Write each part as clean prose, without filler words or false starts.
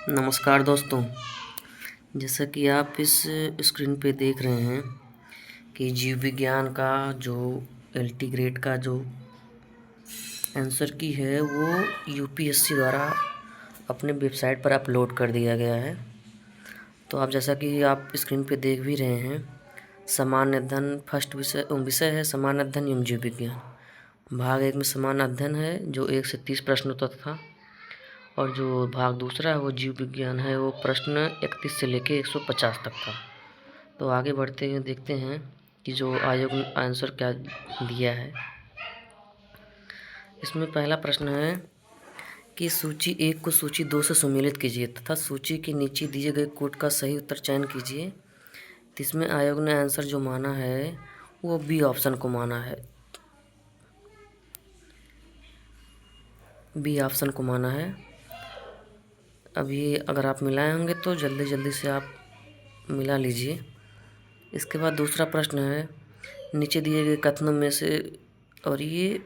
नमस्कार दोस्तों। जैसा कि आप इस स्क्रीन पे देख रहे हैं कि जीव विज्ञान का जो एलटी ग्रेड का जो आंसर की है वो यूपीएससी द्वारा अपने वेबसाइट पर अपलोड कर दिया गया है। तो आप जैसा कि आप स्क्रीन पे देख भी रहे हैं, सामान्य अध्ययन फर्स्ट विषय है सामान्य अध्ययन एवं जीव विज्ञान। भाग 1 में सामान्य अध्ययन है जो 1 से 30 प्रश्नों तक था, और जो भाग दूसरा है वो जीव विज्ञान है, वो प्रश्न 31 से लेके 150 तक था। तो आगे बढ़ते हुए देखते हैं कि जो आयोग ने आंसर क्या दिया है। इसमें पहला प्रश्न है कि सूची 1 को सूची 2 से सुमेलित कीजिए तथा सूची के नीचे दिए गए कोड का सही उत्तर चयन कीजिए। तो इसमें आयोग ने आंसर जो माना है वो बी ऑप्शन को माना है। बी ऑप्शन को माना है। अभी अगर आप मिलाए होंगे तो जल्दी जल्दी से आप मिला लीजिए। इसके बाद दूसरा प्रश्न है, नीचे दिए गए कथनों में से, और ये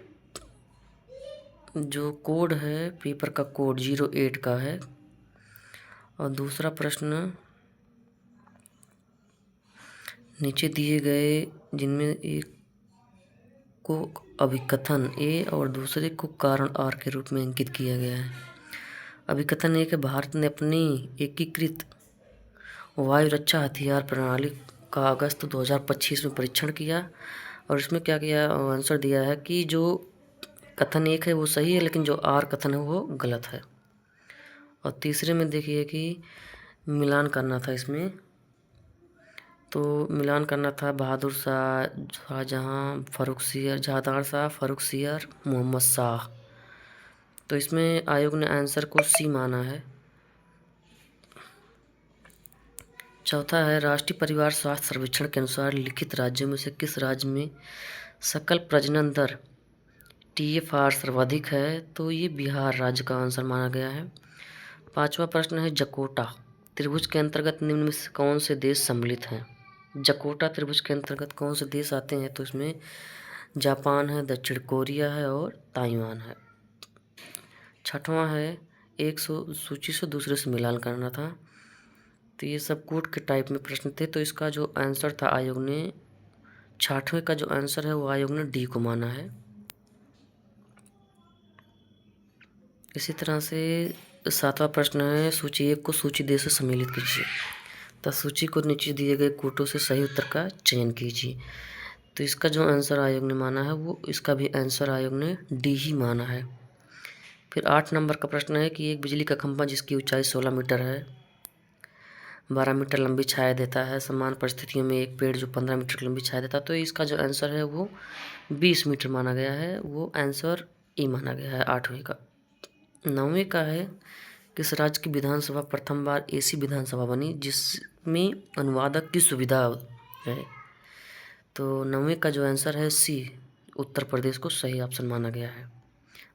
जो कोड है पेपर का कोड 08 का है। और दूसरा प्रश्न, नीचे दिए गए जिनमें एक को अभिकथन ए और दूसरे को कारण आर के रूप में अंकित किया गया है। अभिकथन ए के भारत ने अपनी एकीकृत वायु रक्षा हथियार प्रणाली का अगस्त 2025 में परीक्षण किया, और इसमें क्या किया आंसर दिया है कि जो कथन 1 है वो सही है, लेकिन जो आर कथन है वो गलत है। और तीसरे में देखिए कि मिलान करना था इसमें, तो मिलान करना था बहादुर शाह, शाहजहाँ, जहादार शाह, फर्रुख सियर, मोहम्मद शाह। तो इसमें आयोग ने आंसर को सी माना है। चौथा है, राष्ट्रीय परिवार स्वास्थ्य सर्वेक्षण के अनुसार लिखित राज्यों में से किस राज्य में सकल प्रजनन दर TFR सर्वाधिक है? तो ये बिहार राज्य का आंसर माना गया है। पांचवा प्रश्न है, जकोटा त्रिभुज के अंतर्गत निम्न में से कौन से देश सम्मिलित हैं? जकोटा त्रिभुज के अंतर्गत कौन से देश आते हैं? तो इसमें जापान है, दक्षिण कोरिया है और ताइवान है। छठवां है, एक सूची से दूसरे से मिलान करना था। तो ये सब कोड के टाइप में प्रश्न थे। तो इसका जो आंसर था आयोग ने, छठवें का जो आंसर है वो आयोग ने डी को माना है। इसी तरह से सातवां प्रश्न है, सूची 1 को सूची 2 से सम्मिलित कीजिए तथा सूची को नीचे दिए गए कोटों से सही उत्तर का चयन कीजिए। तो इसका जो आंसर आयोग ने माना है वो, इसका भी आंसर आयोग ने डी ही माना है। फिर 8 नंबर का प्रश्न है कि एक बिजली का खंभा जिसकी ऊंचाई 16 मीटर है, 12 मीटर लंबी छाया देता है, समान परिस्थितियों में एक पेड़ जो 15 मीटर की लंबी छाया देता है। तो इसका जो आंसर है वो 20 मीटर माना गया है, वो आंसर ई माना गया है 8वें का। 9वें का है, किस राज्य की विधानसभा प्रथम बार एसी विधानसभा बनी जिसमें अनुवादक की सुविधा है? तो 9वें का जो आंसर है सी, उत्तर प्रदेश को सही ऑप्शन माना गया है।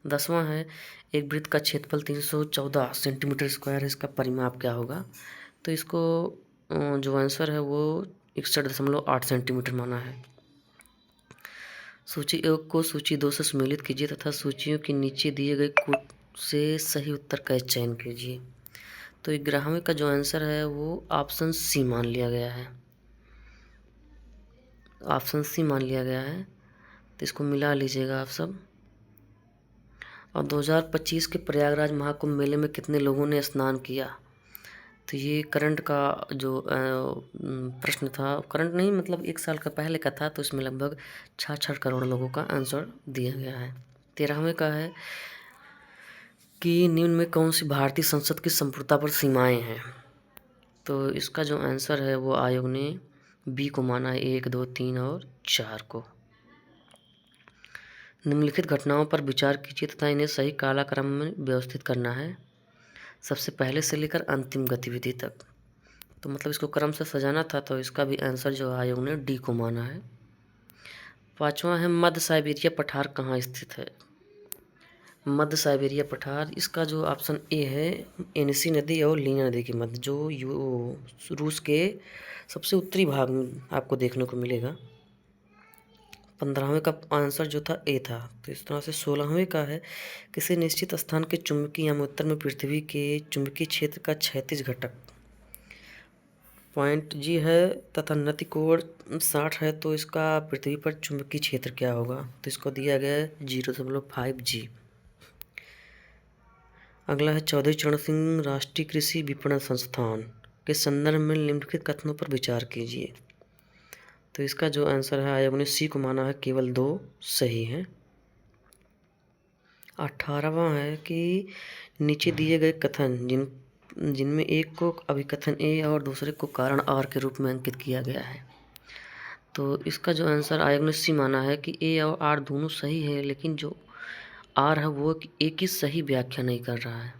10वां है, एक वृत्त का क्षेत्रफल 314 सेंटीमीटर स्क्वायर है, इसका परिमाप क्या होगा? तो इसको जो आंसर है वो 61.8 सेंटीमीटर माना है। सूची 1 को सूची 2 से सम्मिलित कीजिए तथा सूचियों के नीचे दिए गए कोड से सही उत्तर का चयन कीजिए। तो 11वें का जो आंसर है वो ऑप्शन सी मान लिया गया है। ऑप्शन सी मान लिया गया है, तो इसको मिला लीजिएगा आप सब। और 2025 के प्रयागराज महाकुंभ मेले में कितने लोगों ने स्नान किया? तो ये करंट का जो प्रश्न था, करंट नहीं मतलब 1 साल का पहले का था, तो इसमें लगभग 66 करोड़ लोगों का आंसर दिया गया है। 13वें का है कि निम्न में कौन सी भारतीय संसद की संप्रभुता पर सीमाएं हैं? तो इसका जो आंसर है वो आयोग ने बी को माना है, 1, 2, 3 और 4 को। निम्नलिखित घटनाओं पर विचार कीजिए तथा इन्हें सही कालक्रम में व्यवस्थित करना है, सबसे पहले से लेकर अंतिम गतिविधि तक। तो मतलब इसको क्रम से सजाना था, तो इसका भी आंसर जो आयोग ने डी को माना है। 5वां है, मध्य साइबेरिया पठार कहाँ स्थित है? मध्य साइबेरिया पठार, इसका जो ऑप्शन ए है, एनसी नदी और लीना नदी के मध्य, जो रूस के सबसे उत्तरी भाग में आपको देखने को मिलेगा। 15वें का आंसर जो था ए था। तो इस तरह से 16वें का है, किसी निश्चित स्थान के चुंबकीय आवर्तन में पृथ्वी के चुंबकीय क्षेत्र का क्षैतिज घटक पॉइंट जी है तथा नति कोण 60 है, तो इसका पृथ्वी पर चुंबकीय क्षेत्र क्या होगा? तो इसको दिया गया है 0.5 जी। अगला है चौधरी चरण सिंह राष्ट्रीय कृषि विपणन संस्थान के संदर्भ में निम्नलिखित कथनों पर विचार कीजिए। तो इसका जो आंसर है, आयोग ने सी को माना है, केवल 2 सही हैं। 18वां है कि नीचे दिए गए कथन जिनमें एक को अभिकथन ए और दूसरे को कारण आर के रूप में अंकित किया गया है। तो इसका जो आंसर आयोग ने सी माना है कि ए और आर दोनों सही है, लेकिन जो आर है वो ए की सही व्याख्या नहीं कर रहा है।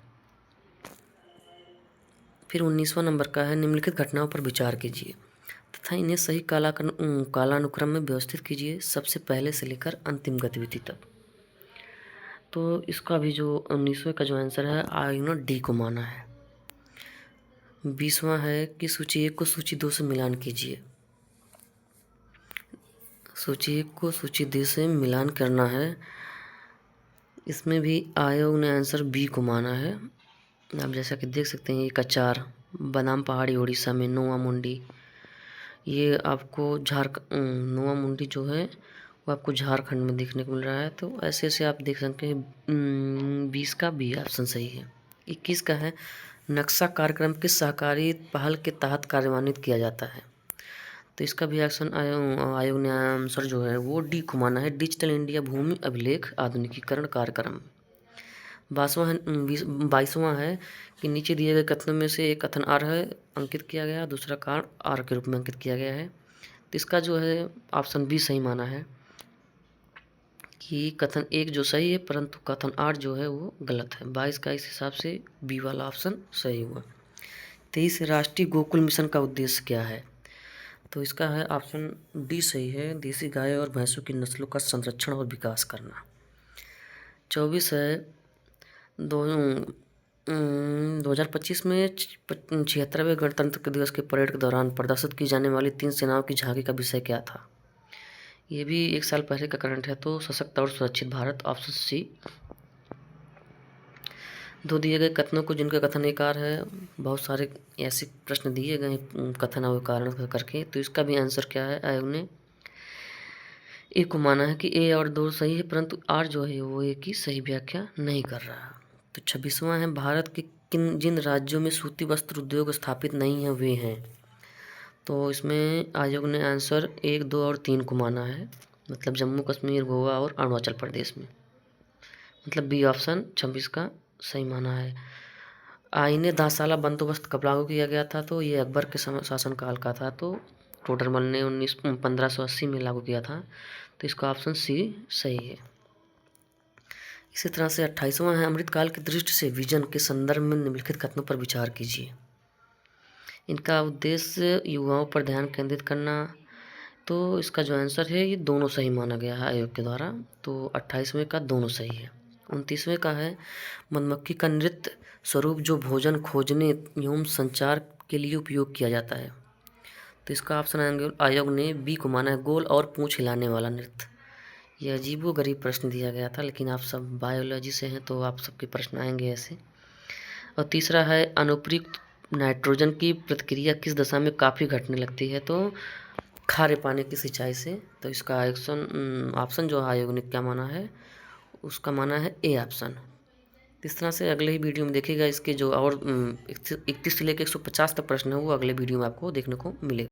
फिर 19वां नंबर का है, निम्नलिखित घटनाओं पर विचार कीजिए तथा इन्हें सही कालानुक्रम में व्यवस्थित कीजिए, सबसे पहले से लेकर अंतिम गतिविधि तक। तो इसका भी जो 19वें का जो आंसर है, आयोग ने डी को माना है। 20वां है कि सूची 1 को सूची 2 से मिलान कीजिए। सूची 1 को सूची 2 से मिलान करना है। इसमें भी आयोग ने आंसर बी को माना है। आप जैसा कि देख सकते हैं, ये कचार बादाम पहाड़ी उड़ीसा में, नोआ मुंडी, ये आपको नोआ मुंडी जो है वो आपको झारखंड में देखने को मिल रहा है। तो ऐसे ऐसे आप देख सकते हैं। 20 का बी ऑप्शन सही है। 21 का है, नक्शा कार्यक्रम किस सहकारी पहल के तहत कार्यान्वित किया जाता है? तो इसका भी एक्शन आयोग ने आंसर जो है वो डी को माना है, डिजिटल इंडिया भूमि अभिलेख आधुनिकीकरण कार्यक्रम। 22वां है कि नीचे दिए गए कथनों में से एक कथन आर है अंकित किया गया, दूसरा कारण आर के रूप में अंकित किया गया है। तो इसका जो है ऑप्शन बी सही माना है कि कथन 1 जो सही है, परंतु कथन आर जो है वो गलत है। 22 का इस हिसाब से बी वाला ऑप्शन सही हुआ। 23 राष्ट्रीय गोकुल मिशन का उद्देश्य क्या है? तो इसका है ऑप्शन डी सही है, देसी गाय और भैंसों की नस्लों का संरक्षण और विकास करना। 24 है 2025 में 76वें गणतंत्र दिवस के परेड के दौरान प्रदर्शित की जाने वाली 3 सेनाओं की झांकी का विषय क्या था? ये भी 1 साल पहले का करंट है। तो सशक्त और सुरक्षित भारत, ऑप्शन सी। 2 दिए गए कथनों को जिनका कथन एकार है, बहुत सारे ऐसे प्रश्न दिए गए कथन और कारण करके। तो इसका भी आंसर क्या है, आयोग ने ए को माना है कि ए और 2 सही है, परंतु आर जो है वो ए की सही व्याख्या नहीं कर रहा। तो 26वां है, भारत के जिन राज्यों में सूती वस्त्र उद्योग स्थापित नहीं है वे हैं। तो इसमें आयोग ने आंसर 1, 2 और 3 को माना है, मतलब जम्मू कश्मीर, गोवा और अरुणाचल प्रदेश में, मतलब बी ऑप्शन 26 का सही माना है। आईने 10 साला बंदोबस्त कब लागू किया गया था? तो ये अकबर के शासनकाल का था। तो टोडरमल ने 1580 में लागू किया था। तो इसका ऑप्शन सी सही है। इसी तरह से 28वां है, अमृतकाल की दृष्टि से विजन के संदर्भ में निम्नलिखित कथनों पर विचार कीजिए। इनका उद्देश्य युवाओं पर ध्यान केंद्रित करना। तो इसका जो आंसर है ये दोनों सही माना गया है आयोग के द्वारा। तो 28वें का दोनों सही है। 29वें का है, मधुमक्खी का नृत्य स्वरूप जो भोजन खोजने एवं संचार के लिए उपयोग किया जाता है। तो इसका ऑप्शन आयोग ने बी को माना है, गोल और पूंछ हिलाने वाला नृत्य। यह अजीबोगरीब प्रश्न दिया गया था, लेकिन आप सब बायोलॉजी से हैं तो आप सबके प्रश्न आएंगे ऐसे। और तीसरा है, अनुप्रयुक्त नाइट्रोजन की प्रतिक्रिया किस दशा में काफ़ी घटने लगती है? तो खारे पानी की सिंचाई से। तो इसका ऑप्शन जो आयोग ने क्या माना है, उसका माना है ए ऑप्शन। इस तरह से अगले ही वीडियो में देखिएगा इसके जो और 31 से लेकर 150 तक प्रश्न है वो अगले वीडियो में आपको देखने को मिलेगा।